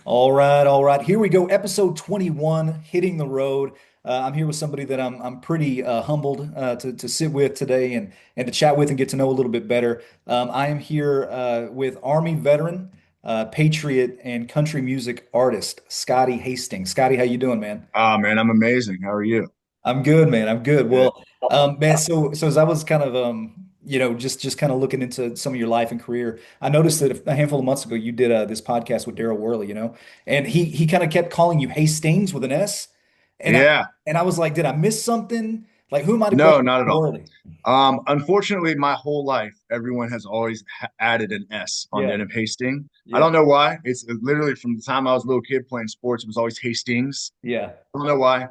All right, all right. Here we go. Episode 21, hitting the road. I'm here with somebody that I'm pretty humbled to sit with today and to chat with and get to know a little bit better. I am here with Army veteran, patriot, and country music artist Scotty Hasting. Scotty, how you doing, man? Ah, man, I'm amazing. How are you? I'm good, man. I'm good. Good. Well, man, so as I was kind of just kind of looking into some of your life and career, I noticed that a handful of months ago you did this podcast with Daryl Worley, and he kind of kept calling you Hastings with an S, and I Yeah, and I was like, did I miss something? Like, who am I to no, question not at Daryl all. Worley? Unfortunately, my whole life, everyone has always added an S on the Yeah, end of Hastings. I yeah, don't know why. It's literally from the time I was a little kid playing sports, it was always Hastings. yeah. I don't know why.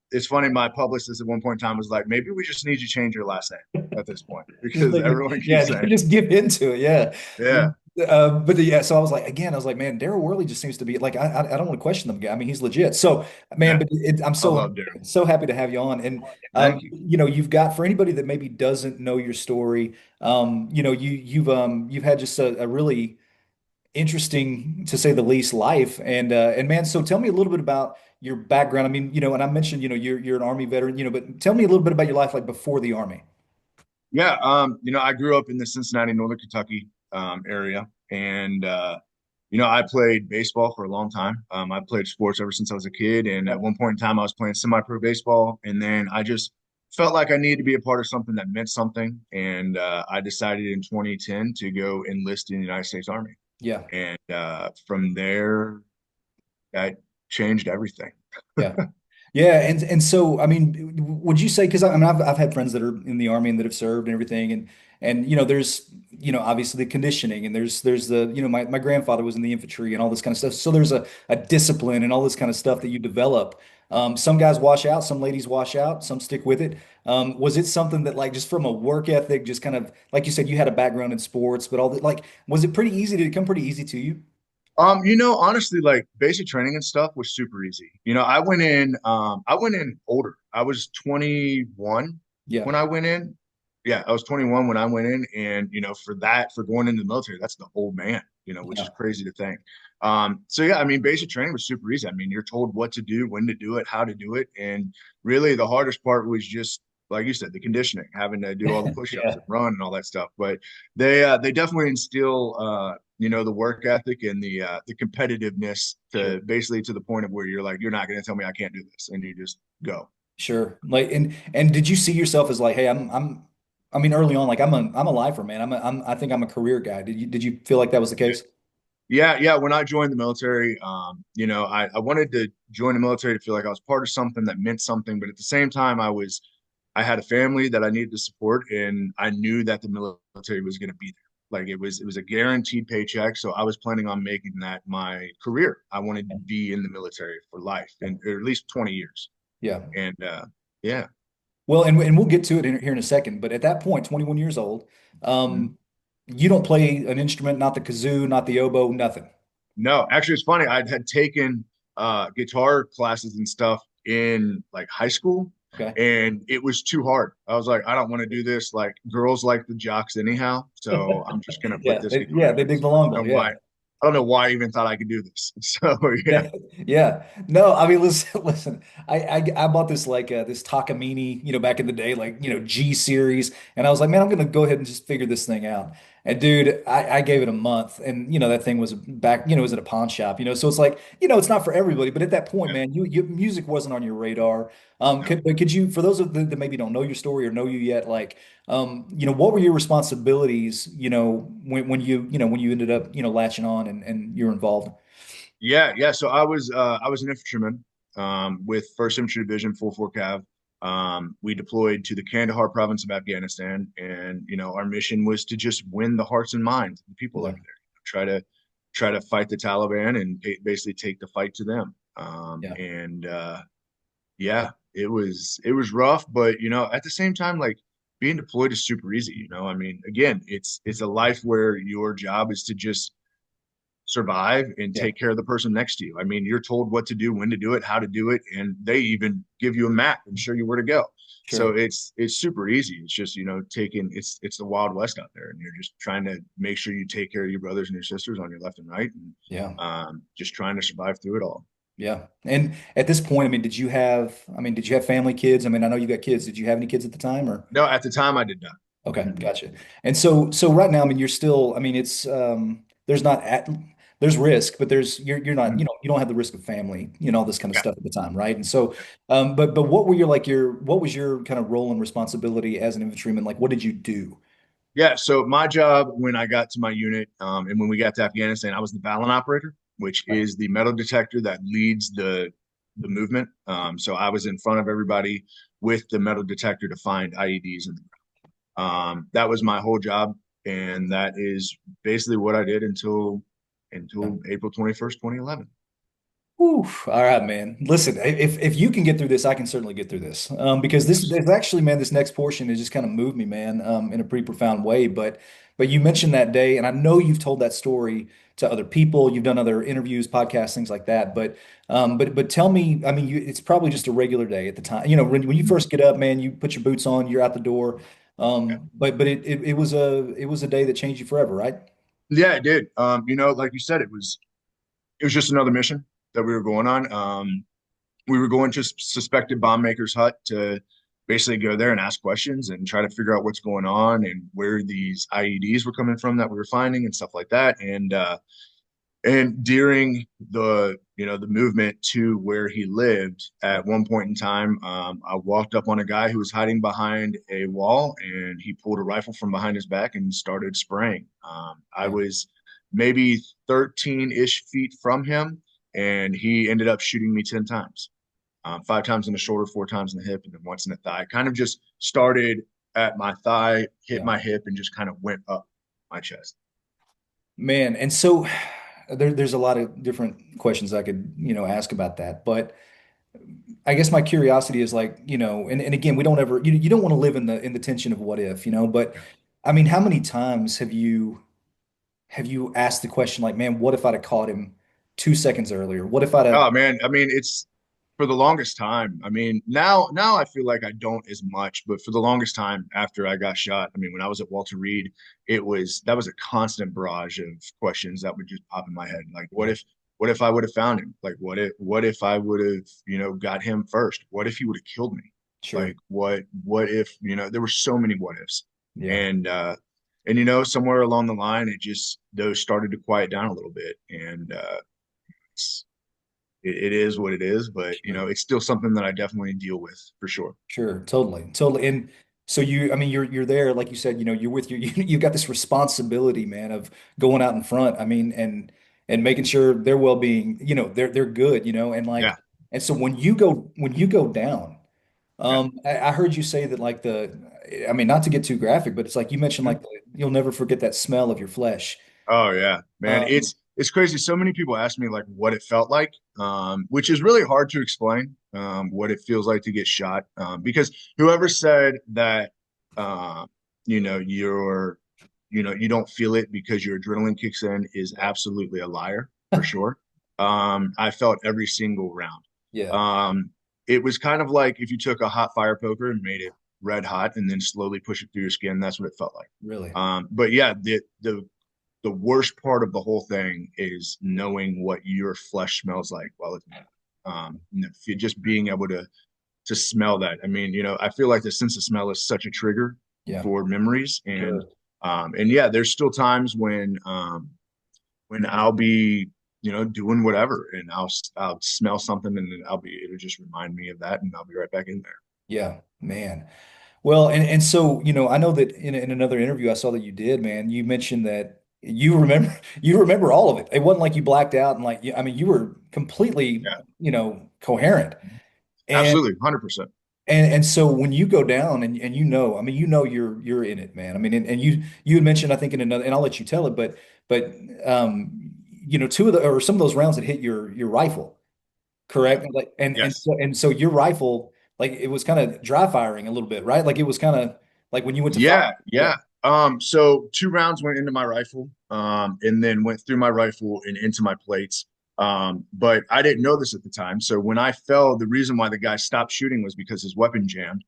It's funny. My publicist at one point in time was like, maybe we just need to change your last name at this point Just because make it, everyone yeah, keeps saying, just give into it. Yeah. yeah, Yeah, so I was like, again, I was like, man, Daryl Worley just seems to be like, I don't want to question the guy. I mean, he's legit. So, man, nah, but I'm I love Daryl. so happy to have you on. And, Thank you. you've got, for anybody that maybe doesn't know your story, you've had just a really interesting, to say the least, life. And man, so tell me a little bit about your background. I mean, and I mentioned, you're an Army veteran, but tell me a little bit about your life, like before the Army. Yeah, I grew up in the Cincinnati, Northern Kentucky area, and I played baseball for a long time. I played sports ever since I was a kid, and at one point in time, I was playing semi-pro baseball, and then I just felt like I needed to be a part of something that meant something, and I decided in 2010 to go enlist in the United States Army, Yeah. and from there, that changed everything. Yeah. Yeah, and so I mean, would you say, because I mean I've had friends that are in the Army and that have served and everything, and there's obviously the conditioning, and there's the my grandfather was in the infantry and all this kind of stuff, so there's a discipline and all this kind of stuff that you develop. Some guys wash out, some ladies wash out, some stick with it. Was it something that, like, just from a work ethic, just kind of like you said, you had a background in sports, but all that, like, was it pretty easy? Did it come pretty easy to you? Honestly, like basic training and stuff was super easy. I went in older. I was 21 Yeah. when I went in. Yeah, I was 21 when I went in, and for going into the military, that's the old man, which is Yeah. crazy to think. So yeah, I mean, basic training was super easy. I mean, you're told what to do, when to do it, how to do it, and really the hardest part was just like you said, the conditioning, having to do all the push-ups Yeah. and run and all that stuff. But they definitely instill the work ethic and the competitiveness Sure. to basically to the point of where you're like, you're not going to tell me I can't do this, and you just go. Sure. Like, and did you see yourself as like, hey, I mean, early on, like, I'm a lifer, man. I think I'm a career guy. Did you feel like that was the case? Yeah, yeah. When I joined the military, I wanted to join the military to feel like I was part of something that meant something, but at the same time, I had a family that I needed to support, and I knew that the military was going to be there. Like it was a guaranteed paycheck, so I was planning on making that my career. I wanted to be in the military for life, and or at least 20 years. Yeah. And yeah. Well, and we'll get to it here in a second, but at that point, 21 years old, Mhm. um, you don't play an instrument, not the kazoo, not the oboe, nothing. No, actually, it's funny. I had taken guitar classes and stuff in like high school, Okay. and it was too hard. I was like, I don't want to do this. Like, girls like the jocks anyhow, so I'm just gonna put Yeah. this They, guitar yeah, down. they dig the So I long don't ball. know Yeah. why. I don't know why I even thought I could do this. So yeah, Yeah, yeah. No, I mean, listen, listen. I bought this, like, this Takamine, back in the day, like, G series, and I was like, man, I'm gonna go ahead and just figure this thing out. And dude, I gave it a month, and that thing was back, it was at a pawn shop, so it's like, it's not for everybody, but at that point, yeah, man, music wasn't on your radar. no. But could you, for those of that maybe don't know your story or know you yet, like, what were your responsibilities, when you ended up, latching on and you're involved? Yeah, yeah. So I was an infantryman with First Infantry Division, full 4 Cav. We deployed to the Kandahar province of Afghanistan, and our mission was to just win the hearts and minds of the people Yeah, over there. Try to fight the Taliban and basically take the fight to them. yeah. And yeah, it was rough, but at the same time, like being deployed is super easy. I mean, again, it's a life where your job is to just survive and Yeah, take care of the person next to you. I mean, you're told what to do, when to do it, how to do it, and they even give you a map and show you where to go. So sure. it's super easy. It's just, taking it's the Wild West out there, and you're just trying to make sure you take care of your brothers and your sisters on your left and right, and Yeah. just trying to survive through it all. Yeah. And at this point, I mean, did you have family, kids? I mean, I know you got kids. Did you have any kids at the time or? No, at the time I did not. Okay, gotcha. And so right now, I mean, you're still, I mean, there's not at, there's risk, but you're not, Mhm. you don't have the risk of family, all this kind of Yeah. stuff at the time, right? And so, Yeah. but what was your kind of role and responsibility as an infantryman? Like, what did you do? Yeah, so my job when I got to my unit, and when we got to Afghanistan, I was the Balun operator, which Right. is the metal detector that leads the movement. So I was in front of everybody with the metal detector to find IEDs, and that was my whole job, and that is basically what I did until April 21st, 2011. Whew. All right, man. Listen, if you can get through this, I can certainly get through this. Because Yes. there's actually, man, this next portion has just kind of moved me, man, in a pretty profound way. But you mentioned that day, and I know you've told that story to other people. You've done other interviews, podcasts, things like that. But tell me, I mean, it's probably just a regular day at the time. When you first get up, man, you put your boots on, you're out the door. But it was a day that changed you forever, right? Yeah, it did. Like you said, it was just another mission that we were going on. We were going to suspected bomb maker's hut to basically go there and ask questions and try to figure out what's going on and where these IEDs were coming from that we were finding and stuff like that. And during the movement to where he lived, at one point in time, I walked up on a guy who was hiding behind a wall, and he pulled a rifle from behind his back and started spraying. I Yeah. was maybe 13-ish feet from him, and he ended up shooting me 10 times, 5 times in the shoulder, 4 times in the hip, and then once in the thigh. Kind of just started at my thigh, hit Yeah. my hip, and just kind of went up my chest. Man, and so there's a lot of different questions I could, ask about that. But I guess my curiosity is like, and again, we don't ever, you don't want to live in the tension of what if, but Yeah. I mean, how many times have you asked the question like, man, what if I'd have caught him 2 seconds earlier? What if I'd have, Oh man, I mean, it's for the longest time. I mean, now I feel like I don't as much, but for the longest time after I got shot, I mean, when I was at Walter Reed, that was a constant barrage of questions that would just pop in my head. Like, yeah, what if I would have found him? Like, what if I would have, got him first? What if he would have killed me? sure. Like, what if, there were so many what ifs. Yeah, And somewhere along the line, those started to quiet down a little bit. And it's it is what it is, but sure. it's still something that I definitely deal with for sure. Sure, totally, totally. And so I mean, you're there, like you said, you're with you've got this responsibility, man, of going out in front. I mean, and making sure their well-being, they're good, and Yeah, and so when you go down, yeah. I heard you say that like I mean, not to get too graphic, but it's like you mentioned Mhm. like you'll never forget that smell of your flesh. Oh yeah, man. Um, It's crazy. So many people ask me like what it felt like, which is really hard to explain, what it feels like to get shot. Because whoever said that, um, you're, you don't feel it because your adrenaline kicks in is absolutely a liar for sure. I felt every single round. yeah, Um, it was kind of like if you took a hot fire poker and made it red hot and then slowly push it through your skin. That's what it felt like. really. But yeah, the worst part of the whole thing is knowing what your flesh smells like while it's moving. If you're just being able to smell that. I mean, I feel like the sense of smell is such a trigger Yeah, for memories, sure. and yeah, there's still times when I'll be doing whatever, and I'll smell something, and then it'll just remind me of that, and I'll be right back in there. Yeah, man. Well, and so, I know that in another interview I saw that you did, man, you mentioned that you remember all of it. It wasn't like you blacked out and like I mean, you were completely, Yeah, coherent. And absolutely, 100%. and so when you go down and I mean, you're in it, man. I mean, and you had mentioned I think in another, and I'll let you tell it, but two of the or some of those rounds that hit your rifle. Yeah. Correct. Like Yes. and so your rifle, like it was kind of dry firing a little bit, right? Like it was kind of like when you went to fire. Yeah, Yeah. yeah. So 2 rounds went into my rifle, and then went through my rifle and into my plates. But I didn't know this at the time. So when I fell, the reason why the guy stopped shooting was because his weapon jammed.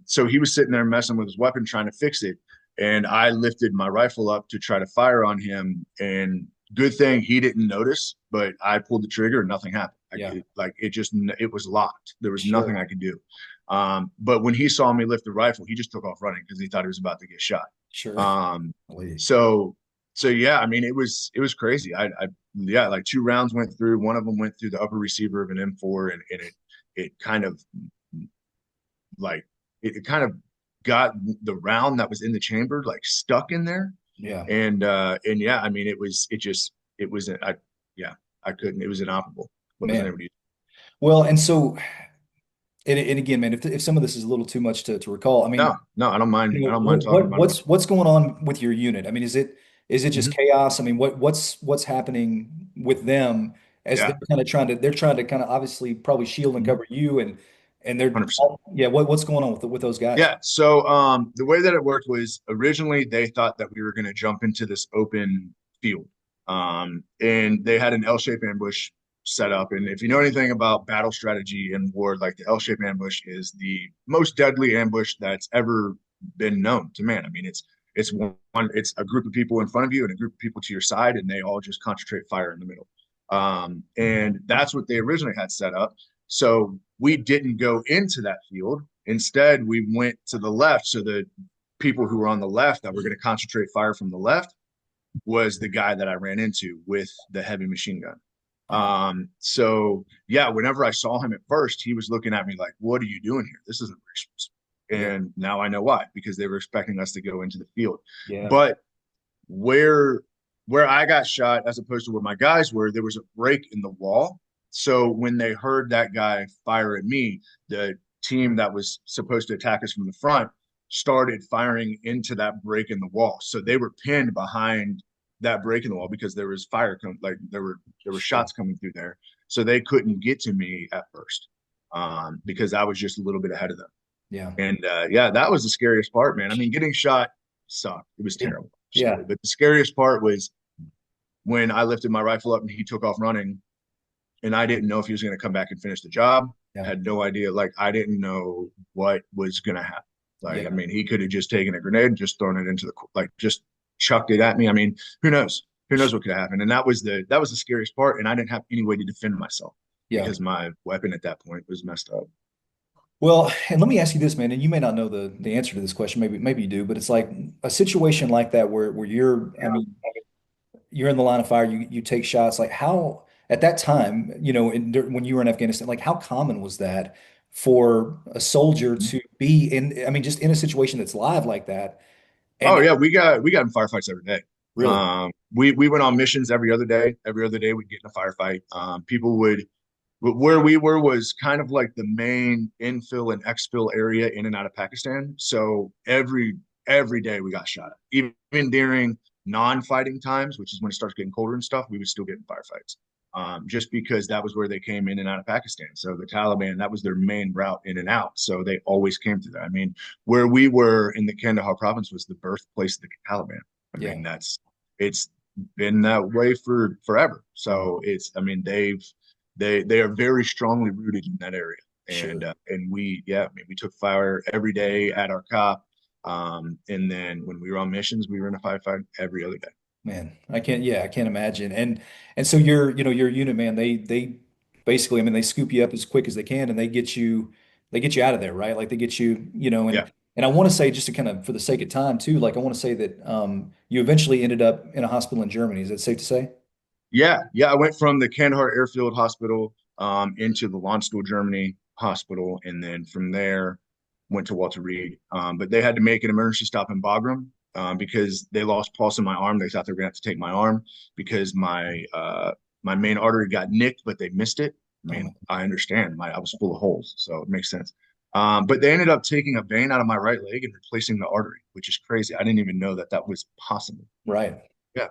So he was sitting there messing with his weapon, trying to fix it. And I lifted my rifle up to try to fire on him. And good thing he didn't notice, but I pulled the trigger and nothing happened. Yeah, It was locked. There was sure, nothing I could do. But when he saw me lift the rifle, he just took off running because he thought he was about to get shot. sure. Um, Golly. so so yeah, I mean it was crazy. I yeah, like 2 rounds went through. One of them went through the upper receiver of an M4, and it kind of like it kind of got the round that was in the chamber like stuck in there. Yeah, And yeah, I mean it was I yeah, I couldn't. It was inoperable. Wasn't able man. to use. Well, and so, and again, man, if some of this is a little too much to recall, I No, mean, no, I don't you mind. know, I don't mind talking about it. what's going on with your unit? I mean, is it just Mhm. chaos? I mean, what's happening with them as Yeah, they're trying to kind of obviously probably shield and mhm. cover you, and they're 100%. yeah. What's going on with those guys? Yeah. So the way that it worked was originally they thought that we were going to jump into this open field. And they had an L-shaped ambush set up. And if you know anything about battle strategy in war, like the L-shaped ambush is the most deadly ambush that's ever been known to man. I mean, it's a group of people in front of you and a group of people to your side, and they all just concentrate fire in the middle. And that's what they originally had set up. So we didn't go into that field. Instead, we went to the left. So the people who were on the left that were going to concentrate fire from the left was the guy that I ran into with the heavy machine gun. Uh, So yeah, whenever I saw him at first, he was looking at me like, "What are you doing here? This isn't where you're supposed to be." yeah, And now I know why, because they were expecting us to go into the field. yeah, But where where I got shot as opposed to where my guys were, there was a break in the wall. So when they heard that guy fire at me, the team that was supposed to attack us from the front started firing into that break in the wall. So they were pinned behind that break in the wall because there was like there were sure, shots coming through there. So they couldn't get to me at first, because I was just a little bit ahead of them. yeah, And yeah, that was the scariest part, man. I mean, getting shot sucked. It was yeah, terrible, yeah, absolutely. But the scariest part was when I lifted my rifle up and he took off running, and I didn't know if he was going to come back and finish the job. yeah, Had no idea. Like I didn't know what was going to happen. Like I yeah. mean, he could have just taken a grenade and just thrown it into the like just chucked it at me. I mean, who knows? Who knows what could happen? And that was the scariest part. And I didn't have any way to defend myself Yeah. because my weapon at that point was messed up. Well, and let me ask you this, man, and you may not know the answer to this question, maybe you do, but it's like a situation like that where you're, I mean, you're in the line of fire, you take shots, like how at that time, when you were in Afghanistan, like how common was that for a soldier to be in, I mean, just in a situation that's live like that? Oh And yeah, we got in firefights every day. really, We went on missions every other day. Every other day we'd get in a firefight. People would where we were was kind of like the main infill and exfil area in and out of Pakistan. So every day we got shot at. Even during non-fighting times, which is when it starts getting colder and stuff, we would still get in firefights. Just because that was where they came in and out of Pakistan. So the Taliban, that was their main route in and out. So they always came through there. I mean, where we were in the Kandahar province was the birthplace of the Taliban. I yeah. mean, it's been that way for forever. Mhm. So I mean, they are very strongly rooted in that area. And Sure. we yeah, I mean, we took fire every day at our cop. And then when we were on missions, we were in a firefight every other day. Man, I can't imagine. And so your unit, man, they basically, I mean, they scoop you up as quick as they can and they get you out of there, right? Like they get you, Yeah. and I want to say just to kind of for the sake of time too, like I want to say that you eventually ended up in a hospital in Germany. Is that safe to say? Yeah. Yeah. I went from the Kandahar Airfield Hospital into the Landstuhl, Germany hospital. And then from there, went to Walter Reed. But they had to make an emergency stop in Bagram because they lost pulse in my arm. They thought they were going to have to take my arm because my main artery got nicked, but they missed it. I Oh mean, man. I understand. I was full of holes, so it makes sense. But they ended up taking a vein out of my right leg and replacing the artery, which is crazy. I didn't even know that that was possible. Right. Yeah.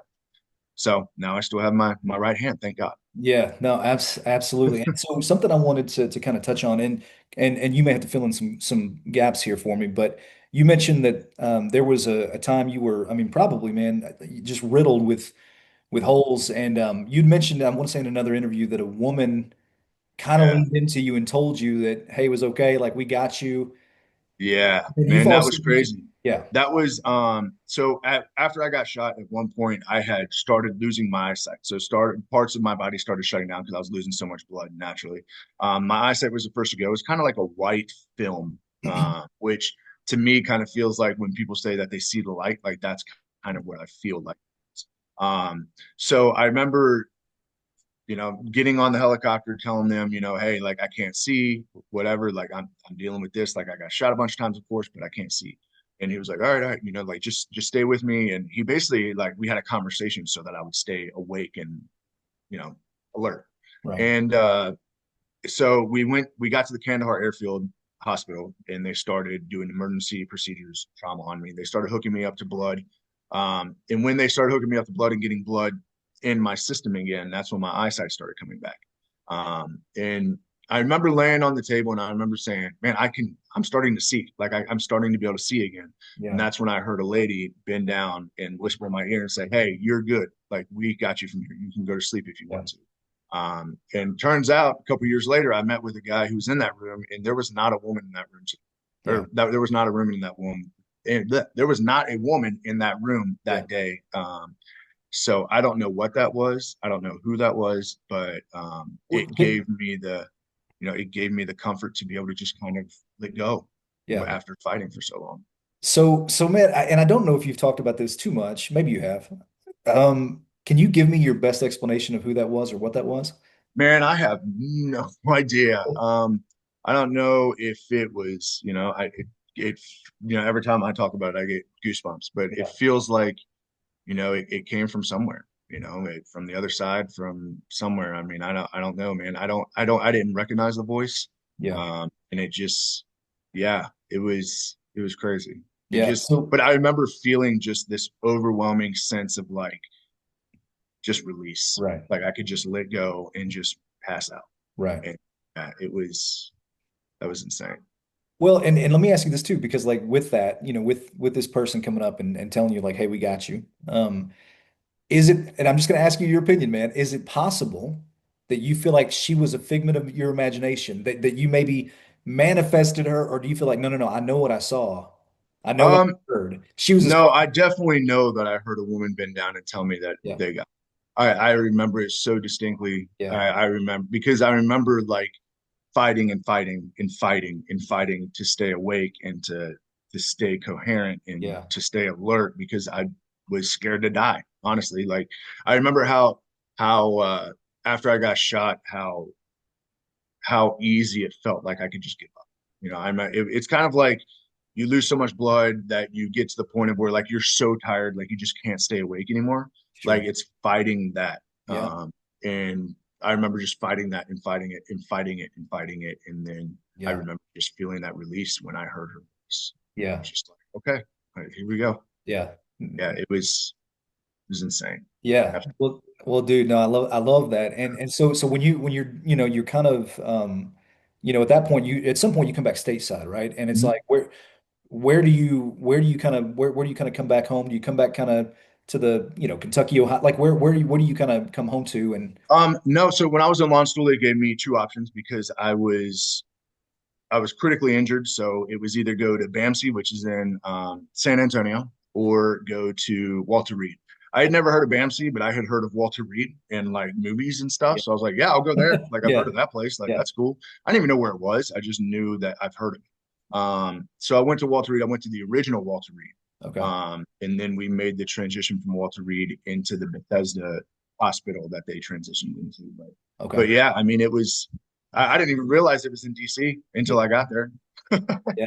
So now I still have my right hand, thank God. Yeah, no, absolutely. And so something I wanted to kind of touch on, and you may have to fill in some gaps here for me, but you mentioned that there was a time you were, I mean, probably, man, just riddled with holes. And you'd mentioned, I want to say in another interview that a woman kind of Yeah. leaned into you and told you that, hey, it was okay, like we got you. Yeah, And you've man, that also was mentioned, crazy. yeah, That was after I got shot at one point, I had started losing my eyesight. So started parts of my body started shutting down because I was losing so much blood naturally. My eyesight was the first to go. It was kind of like a white film, which to me kind of feels like when people say that they see the light, like that's kind of what I feel like. Um, so I remember getting on the helicopter, telling them, hey, like I can't see, whatever, like I'm dealing with this. Like I got shot a bunch of times, of course, but I can't see. And he was like, all right, like just stay with me. And he basically like we had a conversation so that I would stay awake and you know alert. right, And so we got to the Kandahar Airfield Hospital, and they started doing emergency procedures, trauma on me. They started hooking me up to blood. And when they started hooking me up to blood and getting blood in my system again, that's when my eyesight started coming back. And I remember laying on the table and I remember saying, man, I'm starting to see, like I'm starting to be able to see again. And yeah, that's when I heard a lady bend down and whisper in my ear and say, hey, you're good. Like we got you from here. You can go to sleep if you yeah, want to. And turns out a couple years later, I met with a guy who was in that room, and there was not a woman in that room, yeah, there was not a room in that room, and there was not a woman in that room yeah. that day. So I don't know what that was. I don't know who that was, but Well, it gave me the comfort to be able to just kind of let go yeah. after fighting for so long. So man, and I don't know if you've talked about this too much. Maybe you have. Can you give me your best explanation of who that was or what that was? Man, I have no idea. I don't know if it was, it, every time I talk about it, I get goosebumps, but it Yeah, feels like, it came from somewhere, from the other side, from somewhere. I mean, I don't know, man. I didn't recognize the voice. yeah, And it just, yeah, it was crazy. yeah. So But I remember feeling just this overwhelming sense of like, just release. right, Like I could just let go and just pass out. right. And that was insane. Well, and let me ask you this too, because like with that, with this person coming up and telling you like, hey, we got you. Is it, and I'm just gonna ask you your opinion, man, is it possible that you feel like she was a figment of your imagination, that you maybe manifested her, or do you feel like, no, no, no, I know what I saw. I know what Um, I heard. She was as no, far, I definitely know that I heard a woman bend down and tell me that yeah, they got. I remember it so distinctly. yeah, I remember because I remember like fighting and fighting and fighting and fighting to stay awake and to stay coherent and yeah, to stay alert because I was scared to die. Honestly, like I remember how after I got shot, how easy it felt like I could just give up. It's kind of like you lose so much blood that you get to the point of where like you're so tired, like you just can't stay awake anymore. Like sure, it's fighting that. yeah, And I remember just fighting that and fighting it and fighting it and fighting it. And then I yeah, remember just feeling that release when I heard her voice. It yeah, was just like, okay, all right, here we go. yeah. Yeah, it was insane. Yeah. Absolutely. Well, dude, no, I love that. And so when you're, you're kind of at that point at some point you come back stateside, right? And it's Mhm. like where do you kind of where do you kind of come back home? Do you come back kind of to the, Kentucky, Ohio? Like where do you kind of come home to? And No, so when I was in law school, they gave me two options because I was critically injured, so it was either go to BAMC, which is in San Antonio, or go to Walter Reed. I had never heard of BAMC, but I had heard of Walter Reed in like movies and stuff. yeah, So I was like, yeah, I'll go there. Like I've heard yeah, of that place. Like yeah. that's cool. I didn't even know where it was. I just knew that I've heard of it. So I went to Walter Reed. I went to the original Walter Reed. Okay. And then we made the transition from Walter Reed into the Bethesda hospital that they transitioned into. But Okay. yeah, I mean, I didn't even realize it was in DC Yeah. until I got there. Yeah.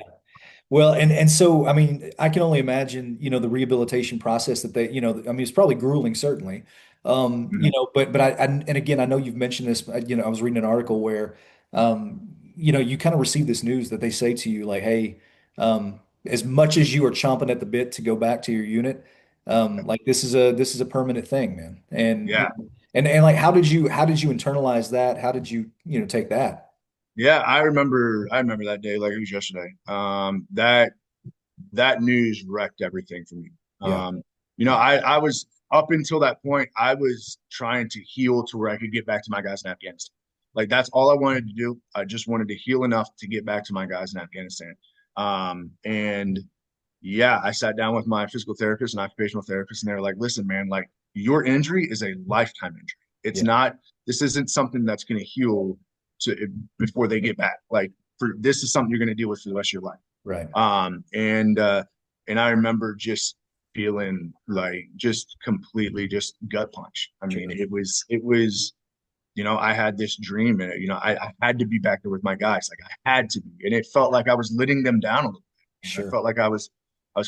Well, and so I mean, I can only imagine, the rehabilitation process that they, I mean, it's probably grueling, certainly. Mhm. But and again, I know you've mentioned this, I was reading an article where, you kind of receive this news that they say to you like, hey, as much as you are chomping at the bit to go back to your unit, Like this is a permanent thing, man. And Yeah. and like how did you internalize that? How did you, take that? Yeah, I remember that day like it was yesterday. That news wrecked everything for me. Yeah. Um, I was up until that point, I was trying to heal to where I could get back to my guys in Afghanistan. Like that's all I wanted to do. I just wanted to heal enough to get back to my guys in Afghanistan. And yeah, I sat down with my physical therapist and occupational therapist, and they were like, listen, man, like your injury is a lifetime injury. It's Yeah. not, this isn't something that's going to heal to before they get back. Like this is something you're going to deal with for the rest of your life. Right. And I remember just feeling like just completely just gut punch. I mean, Sure. it was, I had this dream and I had to be back there with my guys. Like I had to be. And it felt like I was letting them down a little bit. I Sure. felt like I was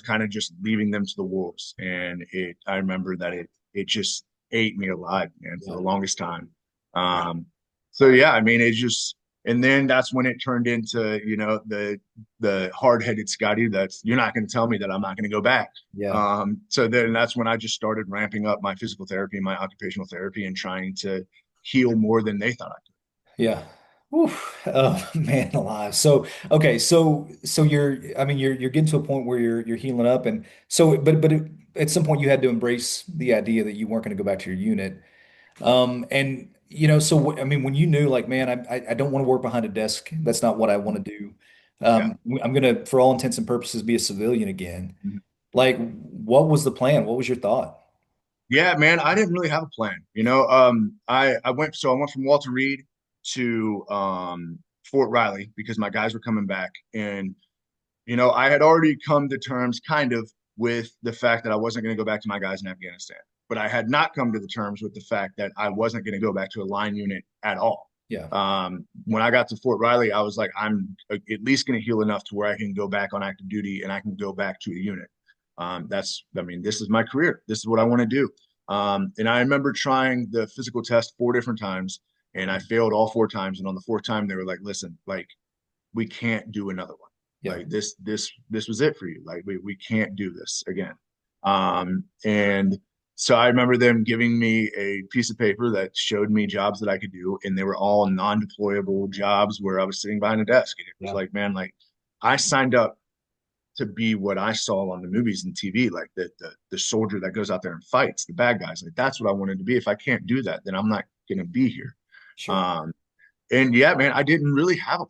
kind of just leaving them to the wolves. And I remember that it just ate me alive, man, for Yeah. the longest time. Um, so yeah, I mean, it just, and then that's when it turned into, the hard-headed Scotty that's you're not going to tell me that I'm not going to go back. Yeah. So then that's when I just started ramping up my physical therapy, my occupational therapy, and trying to heal more than they thought I could. Yeah. Oof. Oh, man alive. So, okay, so you're getting to a point where you're healing up, and so at some point you had to embrace the idea that you weren't going to go back to your unit. And so when you knew like, man, I don't want to work behind a desk. That's not what I want to do. Yeah. I'm gonna, for all intents and purposes, be a civilian again. Mhm. Like, what was the plan? What was your thought? Yeah, man, I didn't really have a plan. I went from Walter Reed to Fort Riley because my guys were coming back, and I had already come to terms kind of with the fact that I wasn't going to go back to my guys in Afghanistan, but I had not come to the terms with the fact that I wasn't going to go back to a line unit at all. Yeah. When I got to Fort Riley, I was like, I'm at least going to heal enough to where I can go back on active duty and I can go back to a unit. I mean, this is my career. This is what I want to do. And I remember trying the physical test 4 different times, and I failed all 4 times. And on the fourth time, they were like, "Listen, like we can't do another one. Yeah. Like this was it for you. Like we can't do this again." And so I remember them giving me a piece of paper that showed me jobs that I could do, and they were all non-deployable jobs where I was sitting behind a desk. And it was Yeah. like, man, like I signed up to be what I saw on the movies and TV, like the soldier that goes out there and fights the bad guys. Like that's what I wanted to be. If I can't do that, then I'm not going to be here. Sure. Um, and yeah, man, I didn't really have a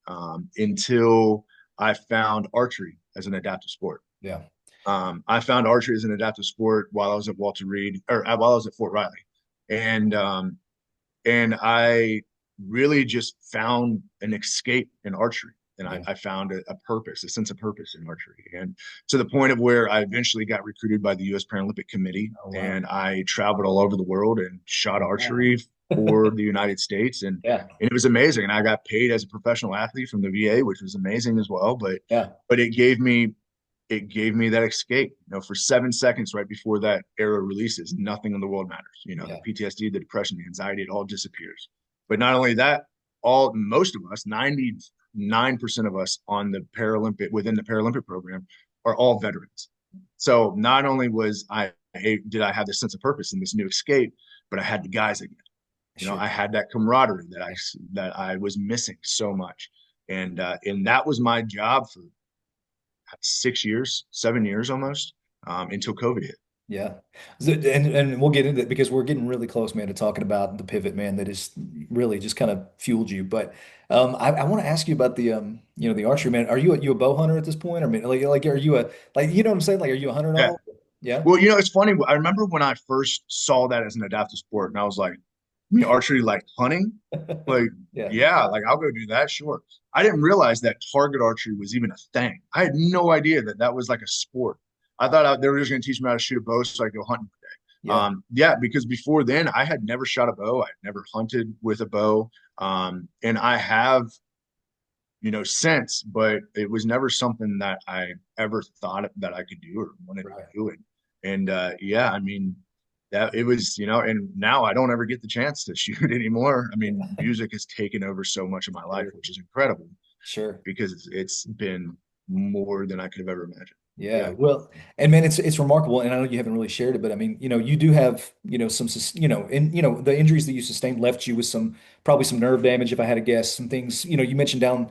plan until I found archery as an adaptive sport. Yeah. I found archery as an adaptive sport while I was at Walter Reed, or while I was at Fort Riley, and I really just found an escape in archery. And I, Yeah. I found a purpose, a sense of purpose in archery. And to the point of where I eventually got recruited by the U.S. Paralympic Committee. Oh, wow. And I traveled all over the world and shot Wow. archery for the United States. Yeah. And it was amazing. And I got paid as a professional athlete from the VA, which was amazing as well. But Yeah. but it gave me that escape. For 7 seconds right before that arrow releases, nothing in the world matters. The Yeah. PTSD, the depression, the anxiety, it all disappears. But not only that, most of us, 99% of us within the Paralympic program are all veterans. So not only did I have this sense of purpose and this new escape, but I had the guys again. Sure. I had that camaraderie that I was missing so much. And that was my job for 6 years, 7 years almost, until COVID hit. Yeah. And we'll get into it because we're getting really close, man, to talking about the pivot, man, that is really just kind of fueled you. But I want to ask you about the archery, man. Are you a bow hunter at this point? I mean, like are you what I'm saying? Like, are you a hunter at Yeah. all? Yeah. Well, it's funny. I remember when I first saw that as an adaptive sport, and I was like, archery, like hunting? Like, Yeah. yeah, like I'll go do that. Sure. I didn't realize that target archery was even a thing. I had no idea that that was like a sport. I thought they were just going to teach me how to shoot a bow so I could go hunting one day. Yeah. Yeah, because before then I had never shot a bow. I had never hunted with a bow. And I have, since, but it was never something that I ever thought that I could do or wanted to Right. do. And yeah, I mean, that it was, and now I don't ever get the chance to shoot anymore. I mean, Yeah. music has taken over so much of my life, Sure. which is incredible Sure. because it's been more than I could have ever imagined. Yeah, Yeah. well, and man, it's remarkable, and I know you haven't really shared it, but I mean, you do have, some, the injuries that you sustained left you with some probably some nerve damage, if I had to guess, some things, you mentioned down,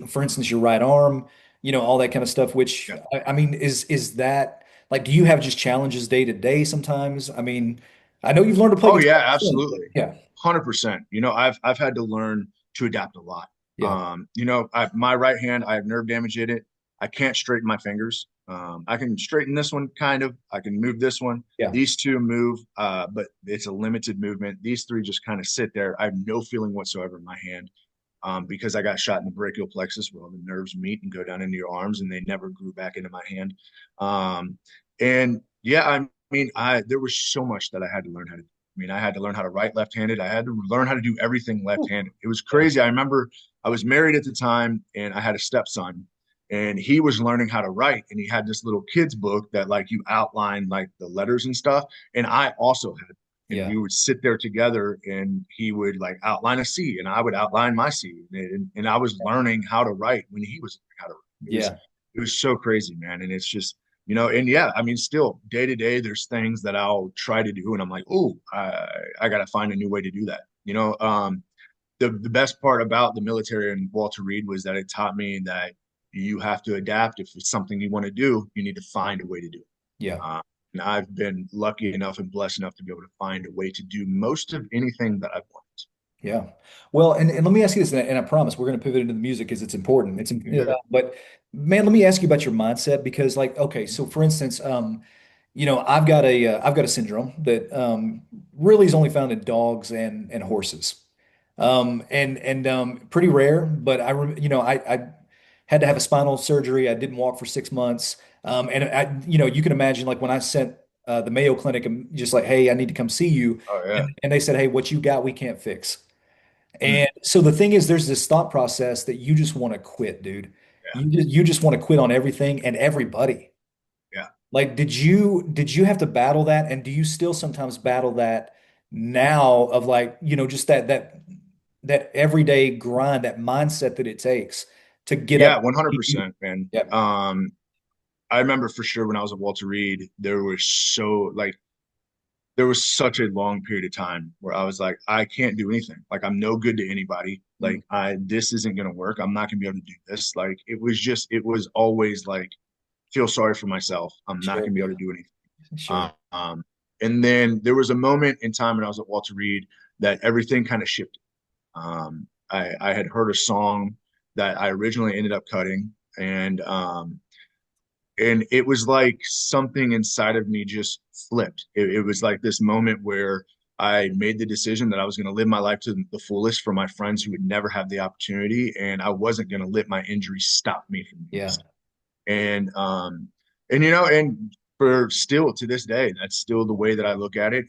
for instance, your right arm, all that kind of stuff. Which Yeah. I mean, is that like, do you have just challenges day to day sometimes? I mean, I know you've learned to play Oh guitar yeah, since, but absolutely. yeah, 100%. I've had to learn to adapt a lot. yeah, My right hand, I have nerve damage in it. I can't straighten my fingers. I can straighten this one kind of. I can move this one. yeah, These two move, but it's a limited movement. These three just kind of sit there. I have no feeling whatsoever in my hand, because I got shot in the brachial plexus where all the nerves meet and go down into your arms, and they never grew back into my hand. And yeah, I mean, I there was so much that I had to learn how to do. I mean, I had to learn how to write left-handed. I had to learn how to do everything Ooh, left-handed. It was yeah, crazy. I remember I was married at the time, and I had a stepson, and he was learning how to write, and he had this little kid's book that like you outline like the letters and stuff, and I also had, and yeah, we would sit there together, and he would like outline a C, and I would outline my C, and I was learning how to write when he was learning how to write. yeah, It was so crazy, man, and it's just and yeah, I mean, still day to day, there's things that I'll try to do, and I'm like, oh, I got to find a new way to do that. The best part about the military and Walter Reed was that it taught me that you have to adapt. If it's something you want to do, you need to find a way to do it. yeah. Uh, and I've been lucky enough and blessed enough to be able to find a way to do most of anything that I've wanted. Yeah. Well, and let me ask you this, and I promise we're going to pivot into the music because it's important. Yeah. But man, let me ask you about your mindset because, like, okay, so for instance, I've got a syndrome that really is only found in dogs and horses, and pretty rare. But I had to have a spinal surgery. I didn't walk for 6 months, and you can imagine like when I sent the Mayo Clinic, and just like, hey, I need to come see you, Oh yeah. and they said, hey, what you got, we can't fix. Mm, And so the thing is, there's this thought process that you just want to quit, dude. yeah. You just want to quit on everything and everybody. Yeah. Like, did you have to battle that? And do you still sometimes battle that now of like, just that everyday grind, that mindset that it takes to get up? Yeah. 100%, man. Yeah, I remember for sure when I was at Walter Reed, there was such a long period of time where I was like, I can't do anything. Like I'm no good to anybody. mm, Like this isn't gonna work. I'm not gonna be able to do this. Like it was always like feel sorry for myself. I'm not sure, gonna be able to yeah, do anything. sure, And then there was a moment in time when I was at Walter Reed that everything kind of shifted. I had heard a song that I originally ended up cutting, and it was like something inside of me just flipped. It was like this moment where I made the decision that I was going to live my life to the fullest for my friends who would never have the opportunity, and I wasn't going to let my injury stop me from doing yeah, so. And for still to this day, that's still the way that I look at it.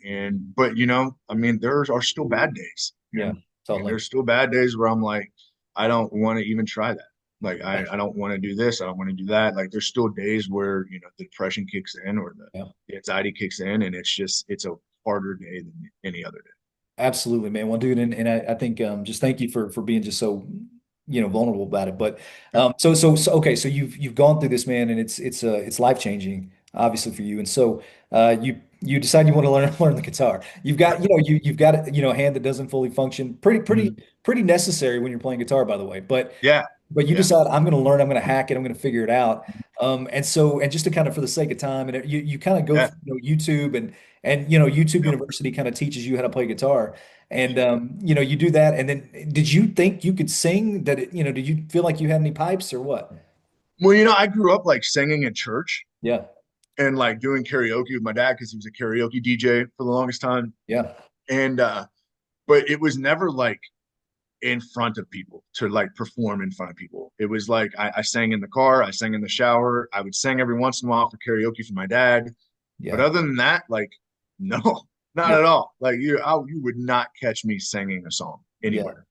But I mean, there are still bad days. yeah, I mean, totally. there's still bad days where I'm like, I don't want to even try that. Like, Yeah, I don't want to do this. I don't want to do that. Like, there's still days where, the depression kicks in or yeah. the anxiety kicks in, and it's a harder day than any other day. Absolutely, man. Well, dude, and I think just thank you for being just so vulnerable about it. But Yeah. so okay, so you've gone through this, man, and it's life changing, obviously for you. And so you decide you want to learn the guitar. You've got a hand that doesn't fully function. Pretty pretty Mhm. pretty necessary when you're playing guitar, by the way. Yeah. But you Yeah. decide I'm going to learn, I'm going to hack it, I'm going to figure it out. And just to kind of for the sake of time, and you kind of go Yeah. through YouTube and YouTube Yep. University kind of teaches you how to play guitar, and you do that. And then did you think you could sing? Did you feel like you had any pipes or what? Well, I grew up like singing in church Yeah, and like doing karaoke with my dad because he was a karaoke DJ for the longest time. yeah, And but it was never like in front of people to like perform in front of people. It was like I sang in the car, I sang in the shower, I would sing every once in a while for karaoke for my dad. But yeah, other than that, like no, not yeah, at all. Like you would not catch me singing a song yeah, anywhere.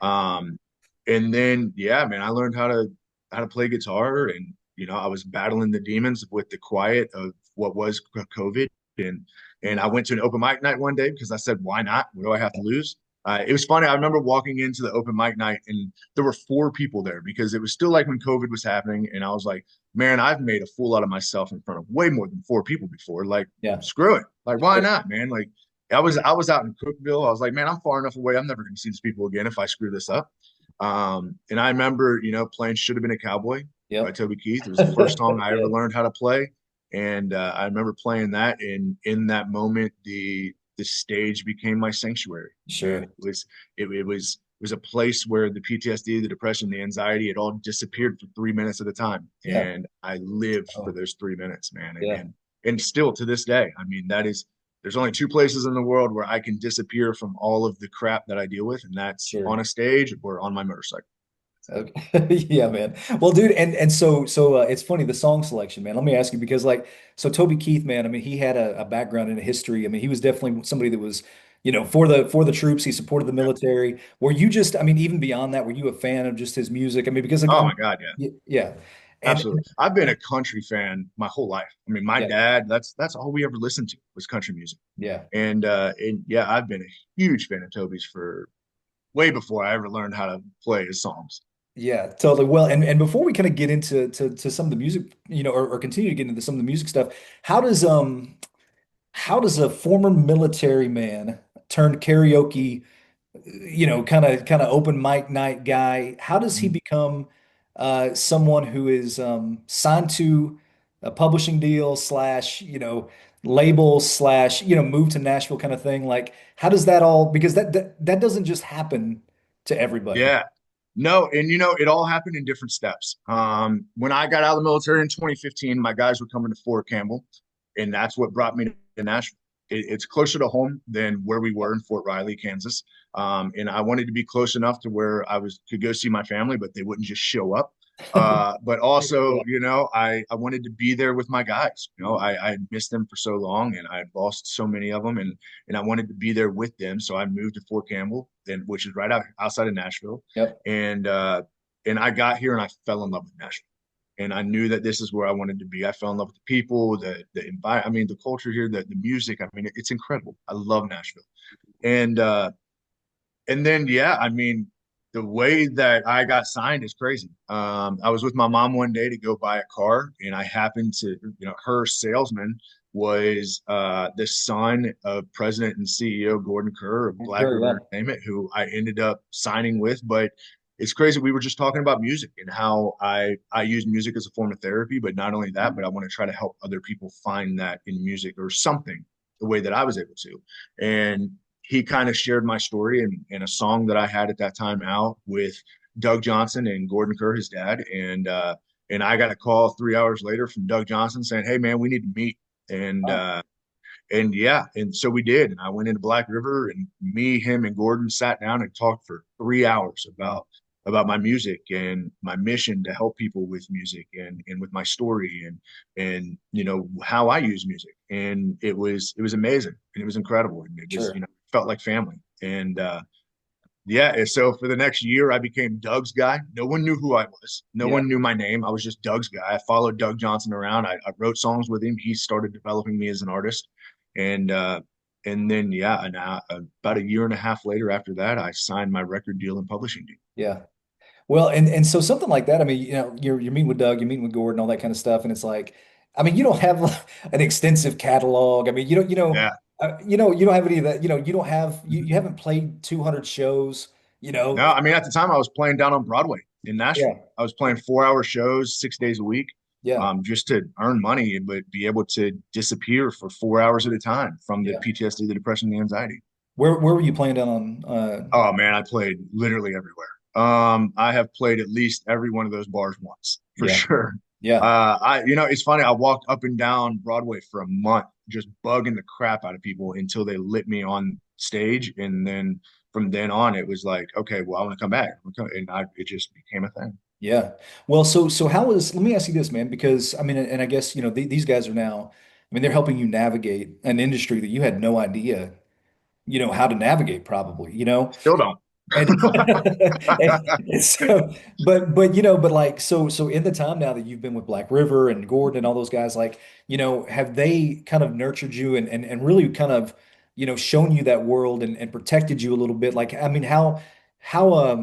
Um, and then yeah, man, I learned how to play guitar, and I was battling the demons with the quiet of what was COVID, and I went to an open mic night one day because I said, why not? What do I have to lose? It was funny. I remember walking into the open mic night and there were four people there because it was still like when COVID was happening. And I was like, man, I've made a fool out of myself in front of way more than four people before. Like, Yeah. screw it. Like, why Sure. not, man? Like, I was out in Cookville. I was like, man, I'm far enough away. I'm never going to see these people again if I screw this up. And I remember, playing "Should Have Been a Cowboy" by Yep. Toby Keith. It was the first song I Yeah. ever learned how to play, and I remember playing that. And in that moment, the stage became my sanctuary, and Sure. it was a place where the PTSD, the depression, the anxiety, it all disappeared for 3 minutes at a time, Yeah. and I lived for Oh, those 3 minutes, man. And yeah. and still to this day, I mean, there's only two places in the world where I can disappear from all of the crap that I deal with, and that's on Sure. a stage or on my motorcycle. Okay. Yeah, man. Well, dude, and so it's funny the song selection, man. Let me ask you because so Toby Keith, man. I mean, he had a background in a history. I mean, he was definitely somebody that was, for the troops. He supported the Yeah. military. Were you just, I mean, even beyond that, were you a fan of just his music? I mean, because Oh my God, yeah. yeah, and Absolutely. I've been a country fan my whole life. I mean, my yeah, dad, that's all we ever listened to was country music. yeah. And yeah, I've been a huge fan of Toby's for way before I ever learned how to play his songs. Yeah, totally. Well, and before we kind of get into to some of the music, or continue to get into some of the music stuff, how does how does a former military man turned karaoke, kind of open mic night guy, how does he Mhm. become someone who is signed to a publishing deal slash, label slash, move to Nashville kind of thing? Like, how does that all, because that doesn't just happen to everybody. Yeah. No, and it all happened in different steps. When I got out of the military in 2015, my guys were coming to Fort Campbell, and that's what brought me to Nashville. It's closer to home than where we were in Fort Riley, Kansas. And I wanted to be close enough to where could go see my family, but they wouldn't just show up. But also, Yeah, I wanted to be there with my guys. I had missed them for so long, and I had lost so many of them, and I wanted to be there with them. So I moved to Fort Campbell, which is right outside of Nashville, yep, and uh, and I got here and I fell in love with Nashville. And I knew that this is where I wanted to be. I fell in love with the people, the environment. I mean, the culture here, the music. I mean, it's incredible. I love Nashville. And and then yeah, I mean, the way that I got signed is crazy. I was with my mom one day to go buy a car, and I happened to, her salesman was the son of President and CEO Gordon Kerr of Black sure, yeah, River Entertainment, who I ended up signing with. But it's crazy. We were just talking about music and how I use music as a form of therapy, but not only that, but I want to try to help other people find that in music or something the way that I was able to. And he kind of shared my story and a song that I had at that time out with Doug Johnson and Gordon Kerr, his dad, and I got a call 3 hours later from Doug Johnson saying, "Hey man, we need to meet." And wow, uh, and yeah, and so we did. And I went into Black River, and me, him, and Gordon sat down and talked for 3 hours about my music and my mission to help people with music and with my story and how I use music. And it was amazing and it was incredible and it was sure, felt like family. And yeah, and so for the next year, I became Doug's guy. No one knew who I was. No yeah. one knew my name. I was just Doug's guy. I followed Doug Johnson around. I wrote songs with him. He started developing me as an artist, and uh, and then yeah, and about a year and a half later after that, I signed my record deal and publishing deal. Yeah. Well, and so something like that, I mean, you're meeting with Doug, you're meeting with Gordon, all that kind of stuff, and it's like, I mean, you don't have an extensive catalog. I mean, Yeah. you don't have any of that. You don't have you haven't played 200 shows. You No, know, I mean at the time I was playing down on Broadway in Nashville. yeah, I was playing 4 hour shows 6 days a week, yeah, just to earn money, but be able to disappear for 4 hours at a time from the yeah. PTSD, the depression, the anxiety. Where were you playing down on? Oh man, I played literally everywhere. I have played at least every one of those bars once for Yeah, sure. yeah, It's funny. I walked up and down Broadway for a month, just bugging the crap out of people until they lit me on stage, and then from then on, it was like, okay, well, I want to come back, it just became a thing. yeah. Well, so how is? Let me ask you this, man, because I mean, and I guess these guys are now. I mean, they're helping you navigate an industry that you had no idea, how to navigate probably, Still don't. and, and so, but like, so in the time now that you've been with Black River and Gordon and all those guys, like, have they kind of nurtured you and really kind of shown you that world and protected you a little bit. Like, I mean, how how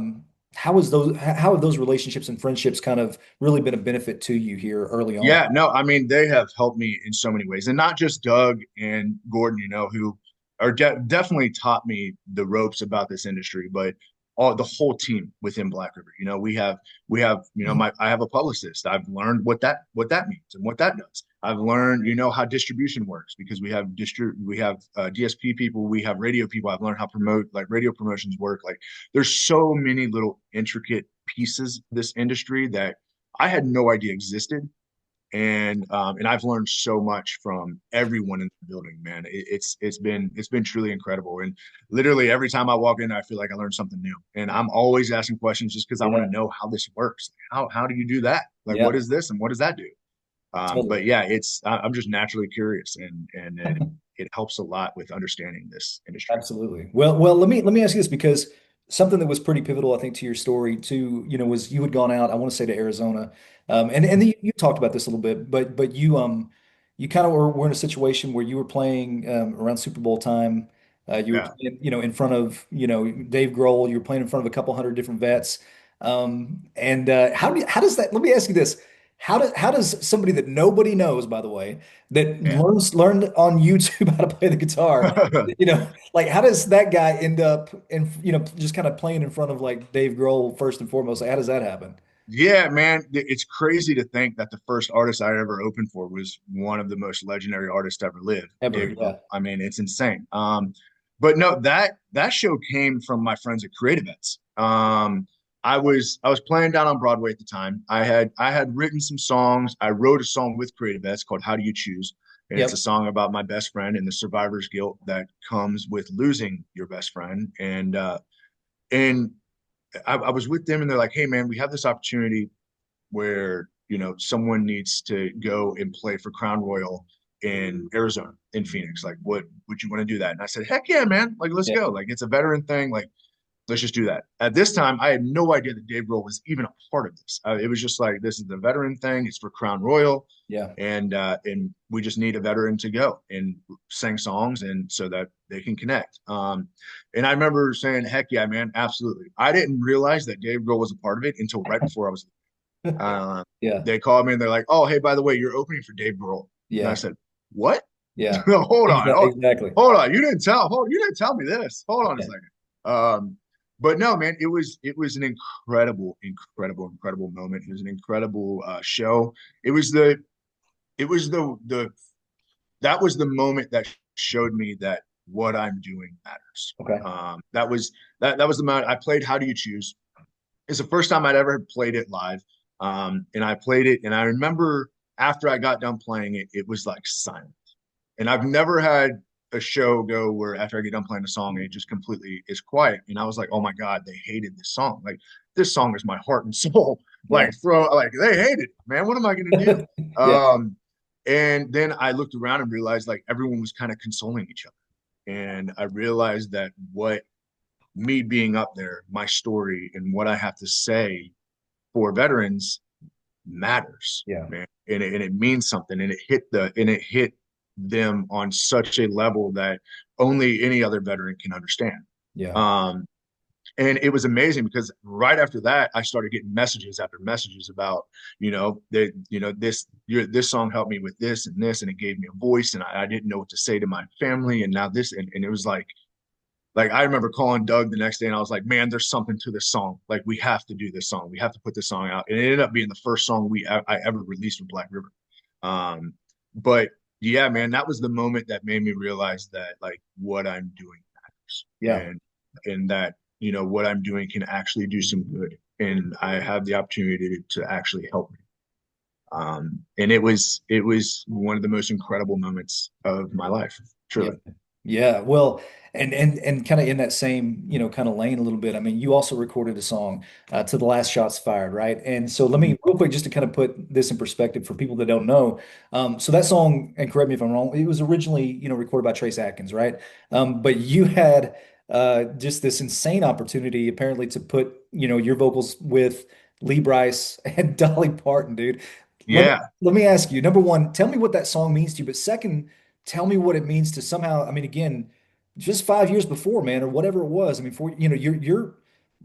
have those relationships and friendships kind of really been a benefit to you here early on? Yeah, no, I mean, they have helped me in so many ways, and not just Doug and Gordon, who are definitely taught me the ropes about this industry, but the whole team within Black River. We have, I have a publicist. I've learned what that means and what that does. I've learned, how distribution works because we have DSP people, we have radio people. I've learned how radio promotions work. Like, there's so many little intricate pieces of this industry that I had no idea existed, and I've learned so much from everyone in the building, man. It's been truly incredible, and literally every time I walk in, I feel like I learned something new, and I'm always asking questions just because I want Yeah, to know how this works. How do you do that? Like, what yeah, is this, and what does that do? But totally. yeah, I'm just naturally curious, and it helps a lot with understanding this industry. Absolutely. Well, let me ask you this because something that was pretty pivotal, I think, to your story too, was you had gone out, I want to say to Arizona, and you talked about this a little bit, but you kind of were in a situation where you were playing around Super Bowl time. You were Yeah. playing, in front of, Dave Grohl. You were playing in front of a couple hundred different vets. And how does that? Let me ask you this: how does somebody that nobody knows, by the way, that Yeah. learned on YouTube how to play the guitar? Like, how does that guy end up just kind of playing in front of like Dave Grohl first and foremost? Like, how does that happen? Yeah, man, it's crazy to think that the first artist I ever opened for was one of the most legendary artists to ever live, Ever? Dave Grohl. Yeah. I mean, it's insane. But no, that show came from my friends at Creative Vets. I was playing down on Broadway at the time. I had written some songs. I wrote a song with Creative Vets called "How Do You Choose," and it's a Yep. song about my best friend and the survivor's guilt that comes with losing your best friend. And I was with them, and they're like, "Hey, man, we have this opportunity where someone needs to go and play for Crown Royal in Arizona, in Phoenix. Like, what would you want to do that?" And I said, "Heck yeah, man! Like, let's Yeah. go. Like, it's a veteran thing. Like, let's just do that." At this time, I had no idea that Dave Grohl was even a part of this. It was just like, this is the veteran thing. It's for Crown Royal, Yeah. and we just need a veteran to go and sing songs, and so that they can connect. And I remember saying, "Heck yeah, man, absolutely." I didn't realize that Dave Grohl was a part of it until right before I was. Uh, Yeah. they called me and they're like, "Oh, hey, by the way, you're opening for Dave Grohl." And I Yeah. said, "What? Yeah. Hold on. Exactly. Exactly. Hold on. You didn't tell me this. Hold on a Yeah. second." But no, man, it was an incredible moment. It was an incredible show. It was the that was the moment that showed me that what I'm doing matters. Okay. That was the moment I played "How Do You Choose." It's the first time I'd ever played it live. And I played it, and I remember after I got done playing it, it was like silent. And I've never had a show go where after I get done playing a song, it just completely is quiet. And I was like, "Oh my God, they hated this song. Like, this song is my heart and soul." Yeah. Like, they hated it, man. What am I gonna do? Yeah. And then I looked around and realized like everyone was kind of consoling each other. And I realized that what me being up there, my story and what I have to say for veterans matters, Yeah. man. And it means something, and it hit them on such a level that only any other veteran can understand. Yeah. Um, and it was amazing because right after that, I started getting messages after messages about, this song helped me with this and this, and it gave me a voice, and I didn't know what to say to my family, and now this, and it was like I remember calling Doug the next day and I was like, "Man, there's something to this song. Like, we have to do this song. We have to put this song out." And it ended up being the first song I ever released with Black River. Um, but yeah, man, that was the moment that made me realize that like what I'm doing matters, Yeah. and that what I'm doing can actually do some good, and I have the opportunity to actually help me. And it was one of the most incredible moments of my life, Yeah. truly. Yeah. Well, and kind of in that same, kind of lane a little bit. I mean, you also recorded a song to the last shots fired, right? And so let me real quick just to kind of put this in perspective for people that don't know. So that song, and correct me if I'm wrong, it was originally, recorded by Trace Atkins, right? But you had just this insane opportunity apparently to put, your vocals with Lee Brice and Dolly Parton, dude. Let me Yeah. let me ask you, number one, tell me what that song means to you, but second, tell me what it means to somehow, I mean, again, just 5 years before, man, or whatever it was. I mean, for you're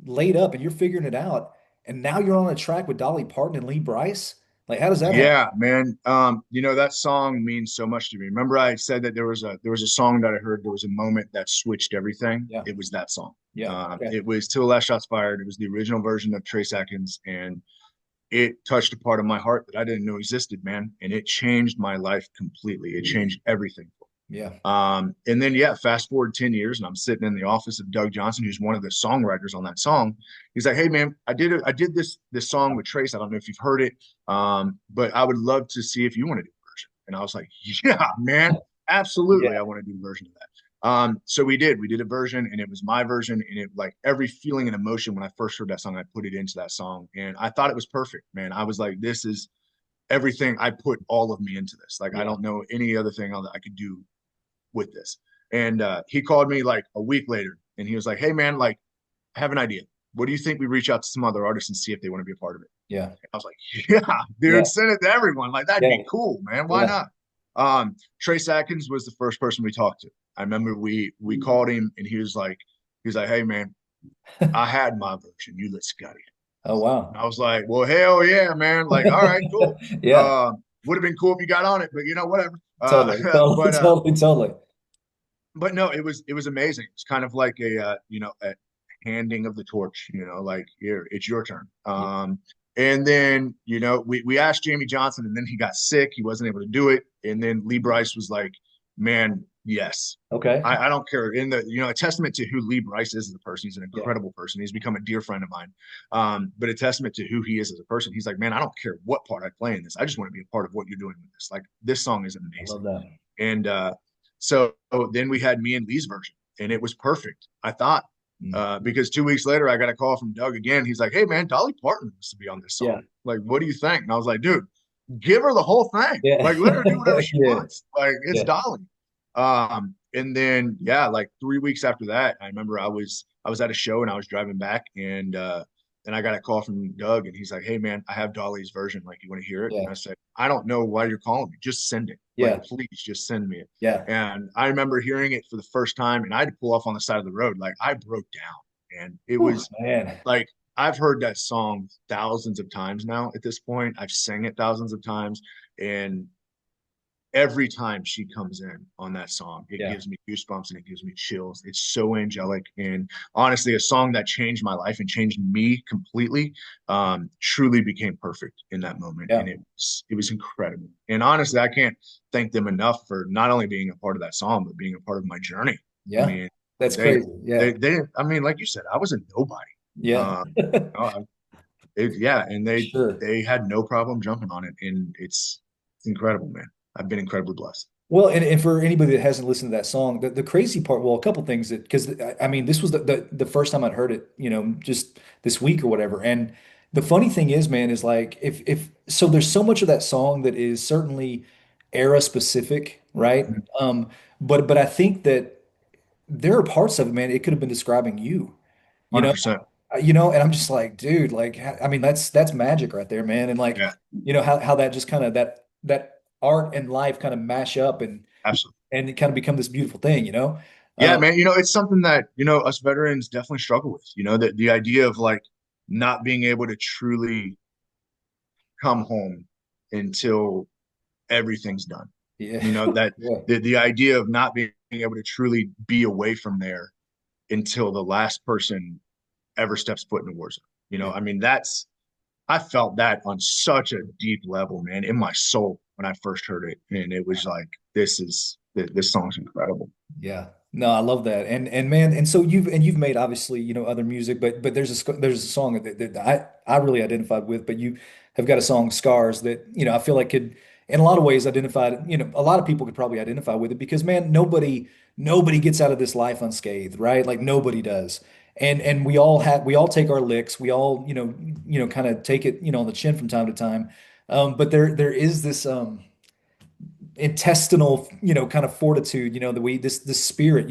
laid up and you're figuring it out, and now you're on a track with Dolly Parton and Lee Brice. Like, how does that happen? Yeah, man. That song means so much to me. Remember I said that there was a song that I heard, there was a moment that switched everything. Yeah, It was that song. yeah, okay, It was Till the Last Shots Fired. It was the original version of Trace Atkins, and it touched a part of my heart that I didn't know existed, man. And it changed my life completely. It changed everything. yeah, And then yeah, fast forward 10 years and I'm sitting in the office of Doug Johnson, who's one of the songwriters on that song. He's like, "Hey man, I did this song with Trace. I don't know if you've heard it. But I would love to see if you want to do a version." And I was like, "Yeah, man, absolutely. yeah, I want to do a version of that." So we did a version and it was my version. And it like every feeling and emotion when I first heard that song, I put it into that song. And I thought it was perfect, man. I was like, this is everything. I put all of me into this. Like, I yeah. don't know any other thing that I could do with this. And he called me like a week later and he was like, "Hey man, like I have an idea. What do you think we reach out to some other artists and see if they want to be a part of it?" Yeah, And I was like, "Yeah, yeah, dude, send it to everyone. Like that'd yeah, be cool, man. Why yeah, not?" Trace Atkins was the first person we talked to. I remember we called him and he was like, "Hey man, I had my version. You let Scotty." oh And wow. I was like, "Well, hell yeah, man. Like, all right, cool. Yeah, Would have been cool if you got on it, but whatever." totally, totally, But totally, totally. no, it was amazing. It's kind of like a handing of the torch. Like, here, it's your turn. Yeah, And then we asked Jamie Johnson, and then he got sick. He wasn't able to do it. And then Lee Brice was like, "Man, yes, okay, I don't care." In the a testament to who Lee Brice is as a person. He's an yeah, incredible person. He's become a dear friend of mine. But a testament to who he is as a person. He's like, "Man, I don't care what part I play in this. I just want to be a part of what you're doing with this. Like, this song is I amazing." love that. And so then we had me and Lee's version, and it was perfect, I thought. Mm. Because 2 weeks later, I got a call from Doug again. He's like, "Hey, man, Dolly Parton wants to be on this Yeah, song. Like, what do you think?" And I was like, "Dude, give her the whole thing. yeah, Like, let her do whatever she yeah, wants. Like, it's yeah, Dolly." And then yeah, like 3 weeks after that, I remember I was at a show and I was driving back, and then I got a call from Doug, and he's like, "Hey, man, I have Dolly's version. Like, you want to hear it?" yeah, And I said, "I don't know why you're calling me. Just send it. Like, yeah, please, just send me it." yeah. And I remember hearing it for the first time, and I had to pull off on the side of the road. Like, I broke down, and it Whew, was man. like I've heard that song thousands of times now at this point. I've sang it thousands of times, and every time she comes in on that song, it Yeah, gives me goosebumps and it gives me chills. It's so angelic. And honestly, a song that changed my life and changed me completely, truly became perfect in that moment. yeah, And it was incredible. And honestly, I can't thank them enough for not only being a part of that song, but being a part of my journey. I yeah. mean, That's they, crazy. Yeah, I mean, like you said, I was a nobody. yeah, Uh, uh, yeah, and they sure. they had no problem jumping on it, and it's incredible, man. I've been incredibly blessed. Well, and for anybody that hasn't listened to that song, the crazy part, well, a couple things that because I mean, this was the first time I'd heard it, just this week or whatever. And the funny thing is, man, is like if so there's so much of that song that is certainly era specific, right? But I think that there are parts of it, man, it could have been describing you, you know, 100%. and I'm just like, dude, like, I mean, that's magic right there, man. And like, Yeah, how that just kind of that art and life kind of mash up absolutely. and it kind of become this beautiful thing. Yeah, Uh, man. It's something that, us veterans definitely struggle with, that the idea of like not being able to truly come home until everything's done. yeah, That yeah, the idea of not being able to truly be away from there until the last person ever steps foot in a war zone. yeah, I mean, I felt that on such a deep level, man, in my soul when I first heard it. And it was like, this song's incredible. yeah. No, I love that. And man, and so you've made obviously, other music, but there's a song that I really identified with, but you have got a song Scars that, I feel like could in a lot of ways identified, a lot of people could probably identify with it because man, nobody gets out of this life unscathed, right? Like nobody does. And we all take our licks. We all, kind of take it, on the chin from time to time. But there is this intestinal, kind of fortitude, that we this spirit,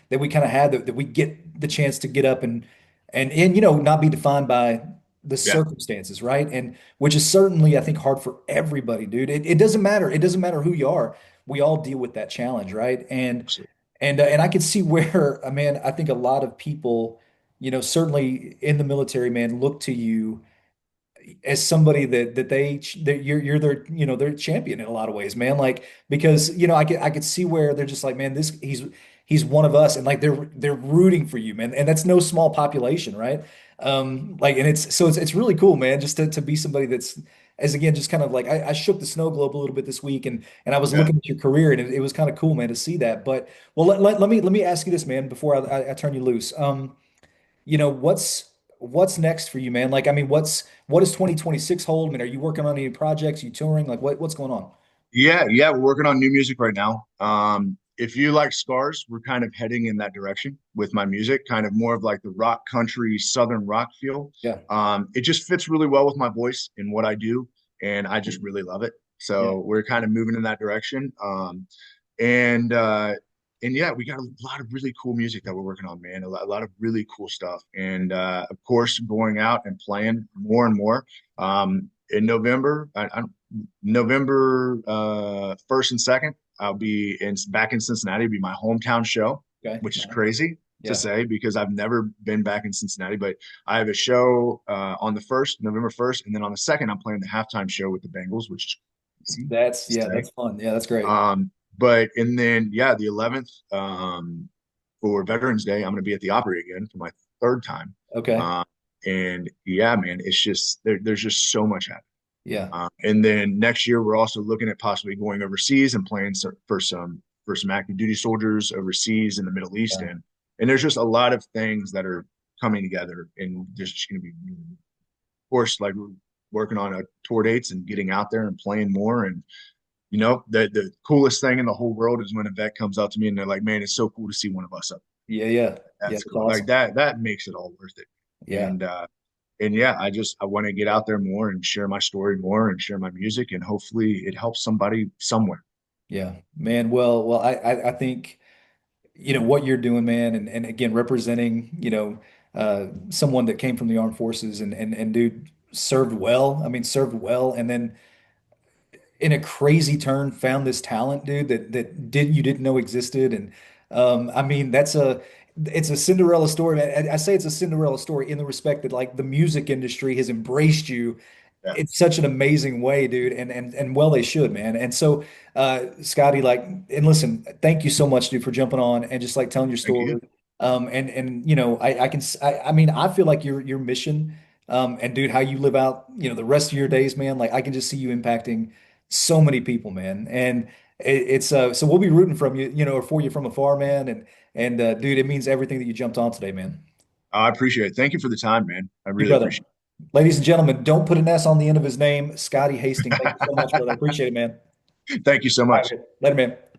that we kind of had that we get the chance to get up and not be defined by the Yeah, circumstances, right? And which is certainly, I think, hard for everybody, dude. It doesn't matter. It doesn't matter who you are. We all deal with that challenge, right? And absolutely. And I could see where, man, I think a lot of people, certainly in the military, man, look to you as somebody that you're their their champion in a lot of ways, man. Like because I could see where they're just like, man, this he's one of us, and like they're rooting for you, man. And that's no small population, right? Like and it's really cool, man, just to be somebody that's as again just kind of like I shook the snow globe a little bit this week, and I was Yeah. looking at your career, and it was kind of cool, man, to see that. But well, let me ask you this, man, before I turn you loose. What's next for you, man? Like, I mean, what does 2026 hold? I mean, are you working on any projects? You touring? Like, what's going on? Yeah, we're working on new music right now. If you like Scars, we're kind of heading in that direction with my music, kind of more of like the rock country, southern rock feel. Yeah, It just fits really well with my voice and what I do, and I just really love it. yeah, So we're kind of moving in that direction. And uh, and yeah, we got a lot of really cool music that we're working on, man. A lot of really cool stuff, and of course, going out and playing more and more. In November, November 1st and 2nd, I'll be in back in Cincinnati. It'll be my hometown show, okay, which is crazy to yeah, say because I've never been back in Cincinnati. But I have a show on the 1st, November 1st, and then on the 2nd, I'm playing the halftime show with the Bengals, which is crazy that's to yeah, say. that's fun. Yeah, that's great. But and then yeah, the 11th for Veterans Day, I'm going to be at the Opry again for my third time. Okay, Um, and yeah, man, it's just there's just so much happening. yeah, And then next year, we're also looking at possibly going overseas and playing for some active duty soldiers overseas in the Middle East, yeah, and there's just a lot of things that are coming together, and there's just going to be, of course, like we're working on tour dates and getting out there and playing more. And the coolest thing in the whole world is when a vet comes up to me and they're like, "Man, it's so cool to see one of us up." yeah, yeah, yeah. That's It's cool. Like awesome. that makes it all worth it. Yeah, And yeah, I want to get out there more and share my story more and share my music, and hopefully it helps somebody somewhere. yeah, man. Well, I think what you're doing, man, and again representing someone that came from the armed forces and dude served well. I mean, served well, and then in a crazy turn found this talent, dude, that you didn't know existed. And I mean, it's a Cinderella story, man. I say it's a Cinderella story in the respect that like the music industry has embraced you Yeah. in such an amazing way, dude. And well, they should, man. And so, Scotty, like, and listen, thank you so much, dude, for jumping on and just like telling your Thank you. story. And I mean, I feel like your mission, and dude, how you live out, the rest of your days, man. Like, I can just see you impacting so many people, man. And it's so we'll be rooting from you, or for you from afar, man. And dude, it means everything that you jumped on today, man. I appreciate it. Thank you for the time, man. I Your really brother. appreciate Ladies and gentlemen, don't put an S on the end of his name. Scotty Hasting. Thank you so much, brother. I appreciate it, man. it. Thank you so All much. right, later, man.